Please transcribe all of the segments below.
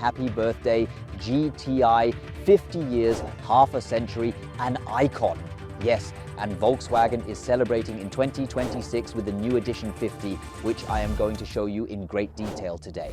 happy birthday, GTI, 50 years, half a century, an icon. Yes, and Volkswagen is celebrating in 2026 with the new edition 50, which I am going to show you in great detail today.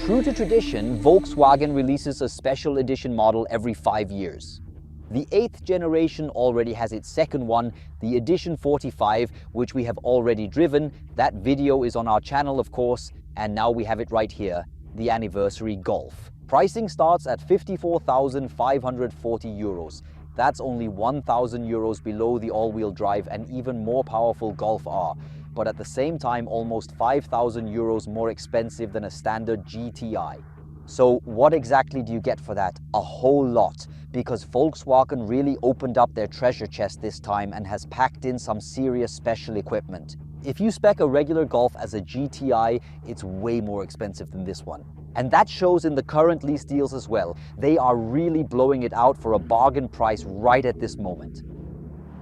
True to tradition, Volkswagen releases a special edition model every 5 years. The 8th generation already has its second one, the Edition 45, which we have already driven. That video is on our channel, of course, and now we have it right here, the anniversary Golf. Pricing starts at 54,540 euros. That's only 1,000 euros below the all-wheel drive and even more powerful Golf R, but at the same time almost 5,000 euros more expensive than a standard GTI. So what exactly do you get for that? A whole lot, because Volkswagen really opened up their treasure chest this time and has packed in some serious special equipment. If you spec a regular Golf as a GTI, it's way more expensive than this one. And that shows in the current lease deals as well. They are really blowing it out for a bargain price right at this moment.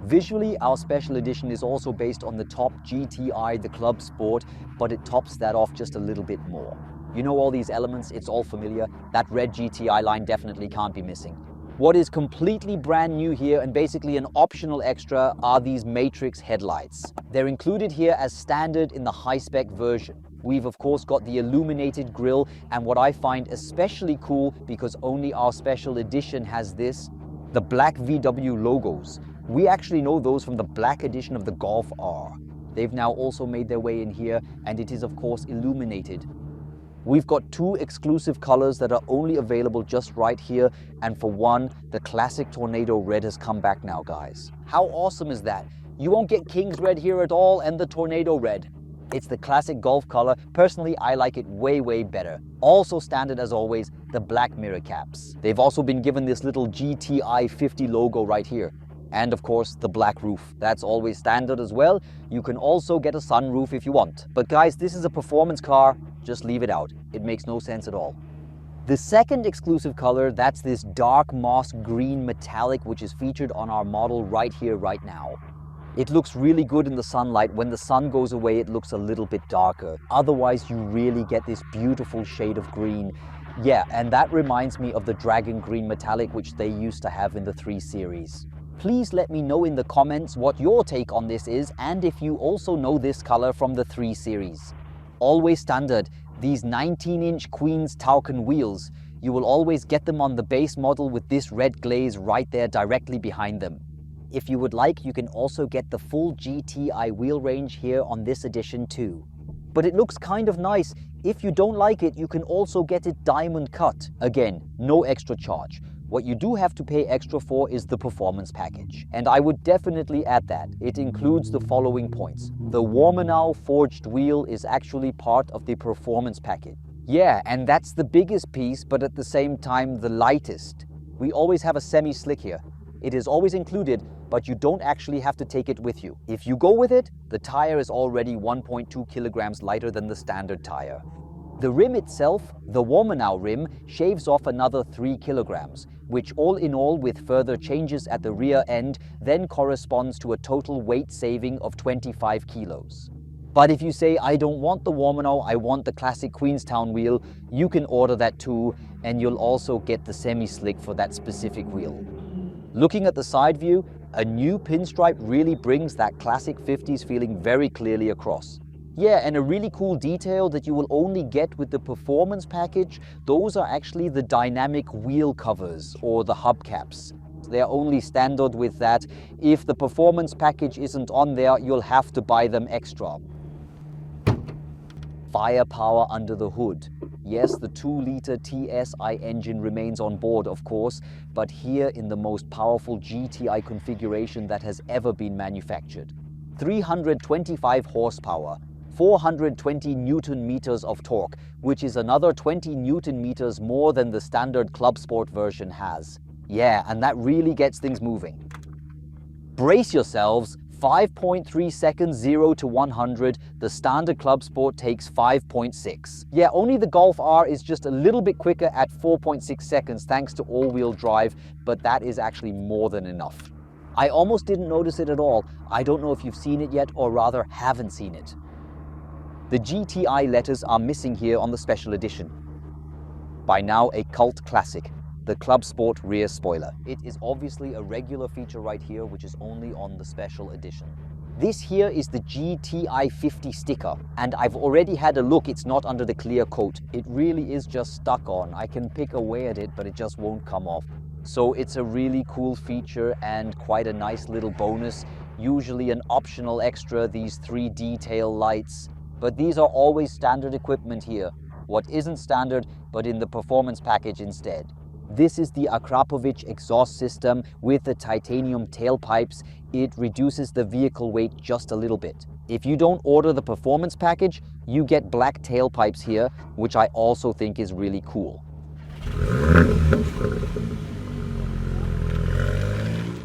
Visually, our special edition is also based on the top GTI, the Club Sport, but it tops that off just a little bit more. You know all these elements, it's all familiar. That red GTI line definitely can't be missing. What is completely brand new here and basically an optional extra are these matrix headlights. They're included here as standard in the high-spec version. We've of course got the illuminated grille, and what I find especially cool, because only our special edition has this, the black VW logos. We actually know those from the black edition of the Golf R. They've now also made their way in here, and it is of course illuminated. We've got two exclusive colors that are only available just right here, and for one, the classic Tornado Red has come back now, guys. How awesome is that? You won't get King's Red here at all, and the Tornado Red. It's the classic Golf color. Personally, I like it way better. Also standard as always, the black mirror caps. They've also been given this little GTI 50 logo right here. And of course, the black roof. That's always standard as well. You can also get a sunroof if you want. But guys, this is a performance car. Just leave it out. It makes no sense at all. The second exclusive color, that's this dark moss green metallic, which is featured on our model right here, right now. It looks really good in the sunlight. When the sun goes away, it looks a little bit darker. Otherwise, you really get this beautiful shade of green. Yeah, and that reminds me of the Dragon Green Metallic, which they used to have in the 3 Series. Please let me know in the comments what your take on this is, and if you also know this color from the 3 Series. Always standard, these 19-inch Queen's Tauchen wheels. You will always get them on the base model with this red glaze right there directly behind them. If you would like, you can also get the full GTI wheel range here on this edition too. But it looks kind of nice. If you don't like it, you can also get it diamond cut. Again, no extra charge. What you do have to pay extra for is the performance package. And I would definitely add that. It includes the following points. The Warmenau forged wheel is actually part of the performance package. Yeah, and that's the biggest piece, but at the same time the lightest. We always have a semi-slick here. It is always included, but you don't actually have to take it with you. If you go with it, the tire is already 1.2 kilograms lighter than the standard tire. The rim itself, the Warmenau rim, shaves off another 3 kilograms, which all in all, with further changes at the rear end, then corresponds to a total weight saving of 25 kilos. But if you say, I don't want the Warmenau, I want the classic Queenstown wheel, you can order that too, and you'll also get the semi-slick for that specific wheel. Looking at the side view, a new pinstripe really brings that classic 50s feeling very clearly across. Yeah, and a really cool detail that you will only get with the performance package, those are actually the dynamic wheel covers or the hubcaps. They're only standard with that. If the performance package isn't on there, you'll have to buy them extra. Firepower under the hood. Yes, the 2-liter TSI engine remains on board, of course, but here in the most powerful GTI configuration that has ever been manufactured. 325 horsepower, 420 Newton meters of torque, which is another 20 Newton meters more than the standard Club Sport version has. Yeah, and that really gets things moving. Brace yourselves, 5.3 seconds 0 to 100, the standard Club Sport takes 5.6. Yeah, only the Golf R is just a little bit quicker at 4.6 seconds thanks to all-wheel drive, but that is actually more than enough. I almost didn't notice it at all. I don't know if you've seen it yet, or rather haven't seen it. The GTI letters are missing here on the special edition. By now a cult classic, the Club Sport rear spoiler. It is obviously a regular feature right here, which is only on the special edition. This here is the GTI 50 sticker, and I've already had a look. It's not under the clear coat. It really is just stuck on. I can pick away at it, but it just won't come off. So it's a really cool feature and quite a nice little bonus. Usually an optional extra, these 3D tail lights. But these are always standard equipment here. What isn't standard, but in the performance package instead. This is the Akrapovic exhaust system with the titanium tailpipes. It reduces the vehicle weight just a little bit. If you don't order the performance package, you get black tailpipes here, which I also think is really cool.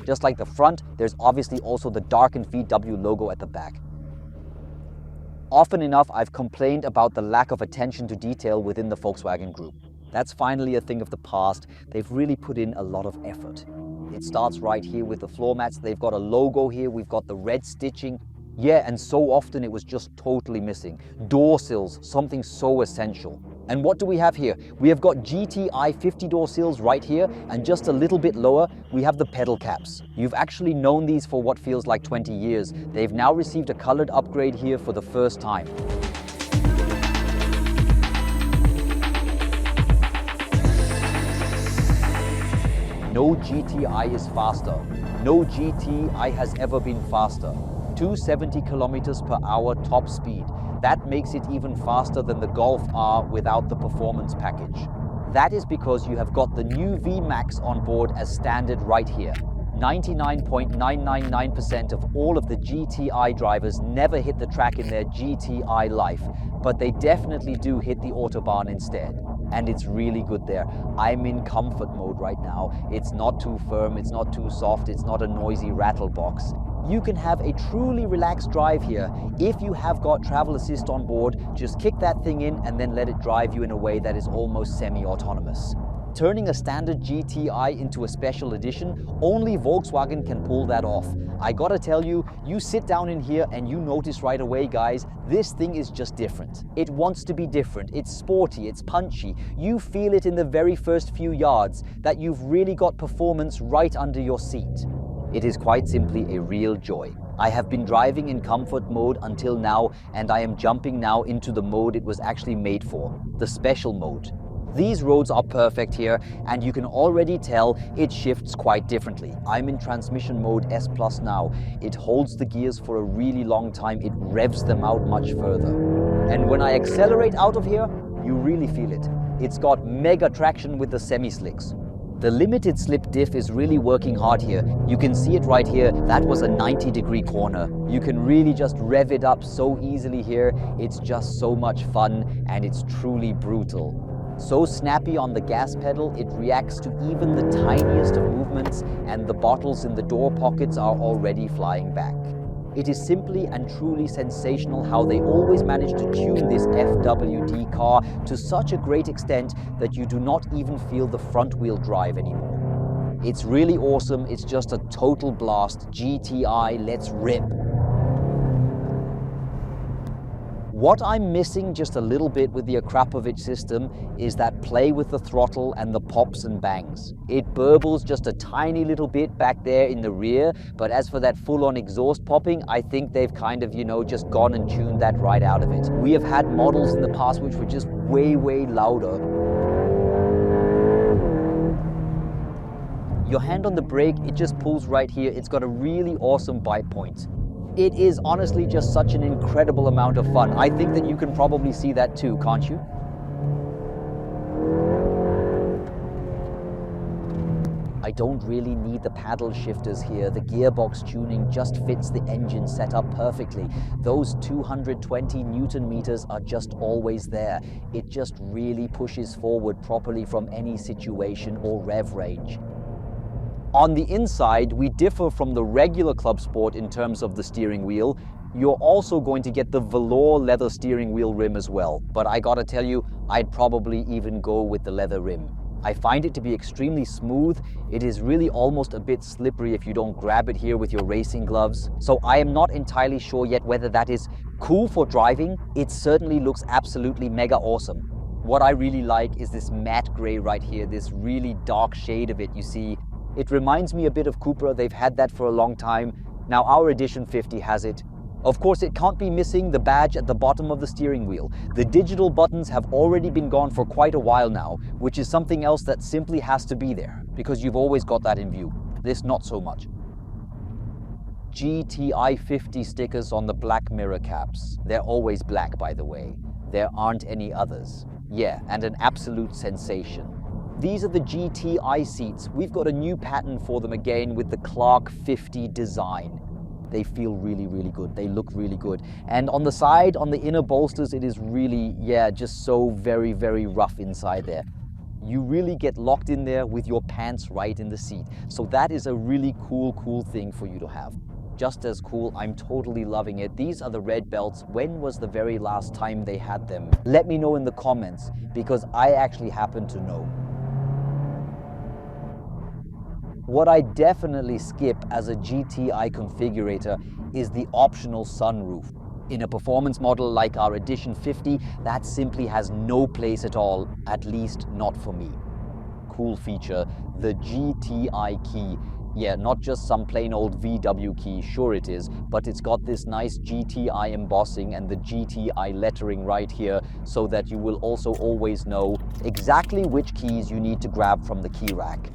Just like the front, there's obviously also the darkened VW logo at the back. Often enough, I've complained about the lack of attention to detail within the Volkswagen group. That's finally a thing of the past. They've really put in a lot of effort. It starts right here with the floor mats. They've got a logo here. We've got the red stitching. Yeah, and so often it was just totally missing. Door sills, something so essential. And what do we have here? We have got GTI 50 door sills right here, and just a little bit lower, we have the pedal caps. You've actually known these for what feels like 20 years. They've now received a colored upgrade here for the first time. No GTI is faster. No GTI has ever been faster. 270 kilometers per hour top speed. That makes it even faster than the Golf R without the performance package. That is because you have got the new VMAX on board as standard right here. 99.999% of all of the GTI drivers never hit the track in their GTI life, but they definitely do hit the Autobahn instead. And it's really good there. I'm in comfort mode right now. It's not too firm, it's not too soft, it's not a noisy rattle box. You can have a truly relaxed drive here. If you have got travel assist on board, just kick that thing in and then let it drive you in a way that is almost semi-autonomous. Turning a standard GTI into a special edition, only Volkswagen can pull that off. I gotta tell you, you sit down in here and you notice right away, guys, this thing is just different. It wants to be different, it's sporty, it's punchy. You feel it in the very first few yards, that you've really got performance right under your seat. It is quite simply a real joy. I have been driving in comfort mode until now, and I am jumping now into the mode it was actually made for, the special mode. These roads are perfect here, and you can already tell it shifts quite differently. I'm in transmission mode S+ now. It holds the gears for a really long time, it revs them out much further. And when I accelerate out of here, you really feel it. It's got mega traction with the semi-slicks. The limited slip diff is really working hard here. You can see it right here. That was a 90-degree corner. You can really just rev it up so easily here. It's just so much fun, and it's truly brutal. So snappy on the gas pedal, it reacts to even the tiniest of movements, and the bottles in the door pockets are already flying back. It is simply and truly sensational how they always manage to tune this FWD car to such a great extent that you do not even feel the front wheel drive anymore. It's really awesome, it's just a total blast. GTI, let's rip. What I'm missing just a little bit with the Akrapovic system is that play with the throttle and the pops and bangs. It burbles just a tiny little bit back there in the rear, but as for that full-on exhaust popping, I think they've kind of, just gone and tuned that right out of it. We have had models in the past which were just way, way louder. Your hand on the brake, it just pulls right here. It's got a really awesome bite point. It is honestly just such an incredible amount of fun. I think that you can probably see that too, can't you? I don't really need the paddle shifters here. The gearbox tuning just fits the engine setup perfectly. Those 220 Newton meters are just always there. It just really pushes forward properly from any situation or rev range. On the inside, we differ from the regular Club Sport in terms of the steering wheel. You're also going to get the velour leather steering wheel rim as well. But I gotta tell you, I'd probably even go with the leather rim. I find it to be extremely smooth. It is really almost a bit slippery if you don't grab it here with your racing gloves. So I am not entirely sure yet whether that is cool for driving. It certainly looks absolutely mega awesome. What I really like is this matte gray right here, this really dark shade of it, you see. It reminds me a bit of Cupra. They've had that for a long time. Now our Edition 50 has it. Of course, it can't be missing the badge at the bottom of the steering wheel. The digital buttons have already been gone for quite a while now, which is something else that simply has to be there, because you've always got that in view. This, not so much. GTI 50 stickers on the black mirror caps. They're always black, by the way. There aren't any others. Yeah, and an absolute sensation. These are the GTI seats. We've got a new pattern for them again with the Clark 50 design. They feel really, really good. They look really good. And on the side, on the inner bolsters, it is really, yeah, just so very, very rough inside there. You really get locked in there with your pants right in the seat. So that is a really cool thing for you to have. Just as cool, I'm totally loving it. These are the red belts. When was the very last time they had them? Let me know in the comments, because I actually happen to know. What I definitely skip as a GTI configurator is the optional sunroof. In a performance model like our Edition 50, that simply has no place at all, at least not for me. Cool feature, the GTI key. Yeah, not just some plain old VW key, sure it is, but it's got this nice GTI embossing and the GTI lettering right here, so that you will also always know exactly which keys you need to grab from the key rack.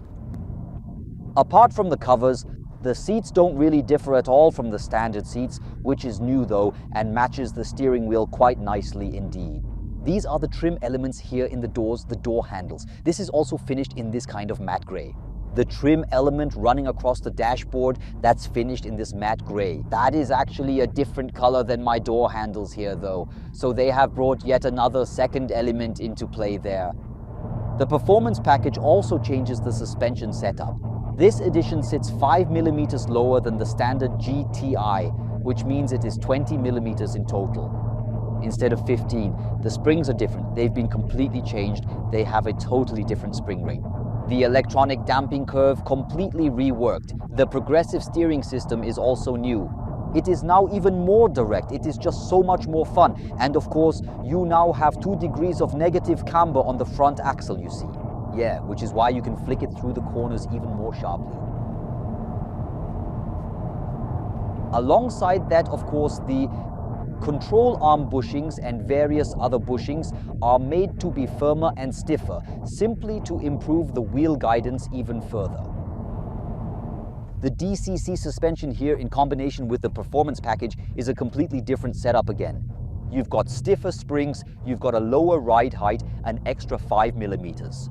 Apart from the covers, the seats don't really differ at all from the standard seats, which is new though, and matches the steering wheel quite nicely indeed. These are the trim elements here in the doors, the door handles. This is also finished in this kind of matte gray. The trim element running across the dashboard, that's finished in this matte gray. That is actually a different color than my door handles here though, so they have brought yet another second element into play there. The performance package also changes the suspension setup. This edition sits 5 millimeters lower than the standard GTI, which means it is 20 millimeters in total. Instead of 15, the springs are different. They've been completely changed. They have a totally different spring rate. The electronic damping curve completely reworked. The progressive steering system is also new. It is now even more direct. It is just so much more fun. And of course, you now have 2 degrees of negative camber on the front axle, you see. Yeah, which is why you can flick it through the corners even more sharply. Alongside that, of course, the control arm bushings and various other bushings are made to be firmer and stiffer, simply to improve the wheel guidance even further. The DCC suspension here in combination with the performance package is a completely different setup again. You've got stiffer springs, you've got a lower ride height, an extra 5 millimeters.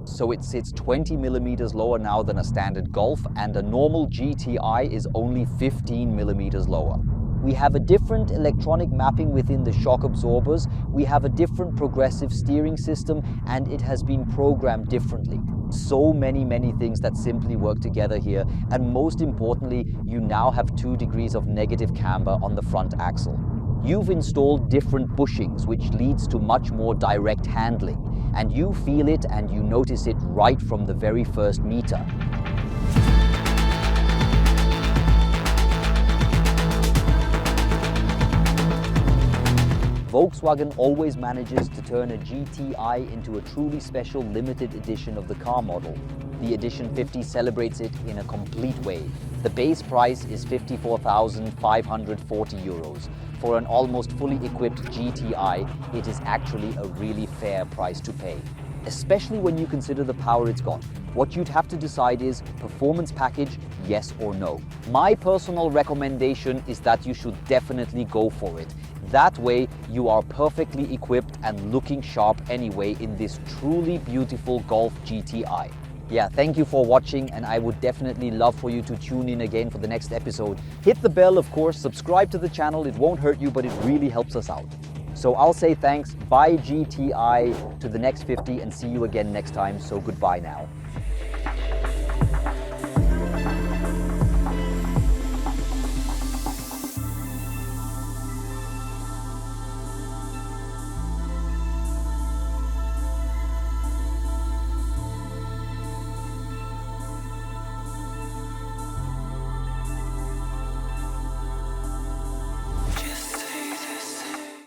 So it sits 20 millimeters lower now than a standard Golf, and a normal GTI is only 15 millimeters lower. We have a different electronic mapping within the shock absorbers, we have a different progressive steering system, and it has been programmed differently. So many things that simply work together here, and most importantly, you now have 2 degrees of negative camber on the front axle. You've installed different bushings, which leads to much more direct handling, and you feel it and you notice it right from the very first meter. Volkswagen always manages to turn a GTI into a truly special limited edition of the car model. The Edition 50 celebrates it in a complete way. The base price is 54,540 euros. For an almost fully equipped GTI, it is actually a really fair price to pay, especially when you consider the power it's got. What you'd have to decide is performance package, yes or no. My personal recommendation is that you should definitely go for it. That way you are perfectly equipped and looking sharp anyway in this truly beautiful Golf GTI. Yeah, thank you for watching, and I would definitely love for you to tune in again for the next episode. Hit the bell, of course, subscribe to the channel. It won't hurt you, but it really helps us out. So I'll say thanks, bye GTI, to the next 50, and see you again next time. So goodbye now.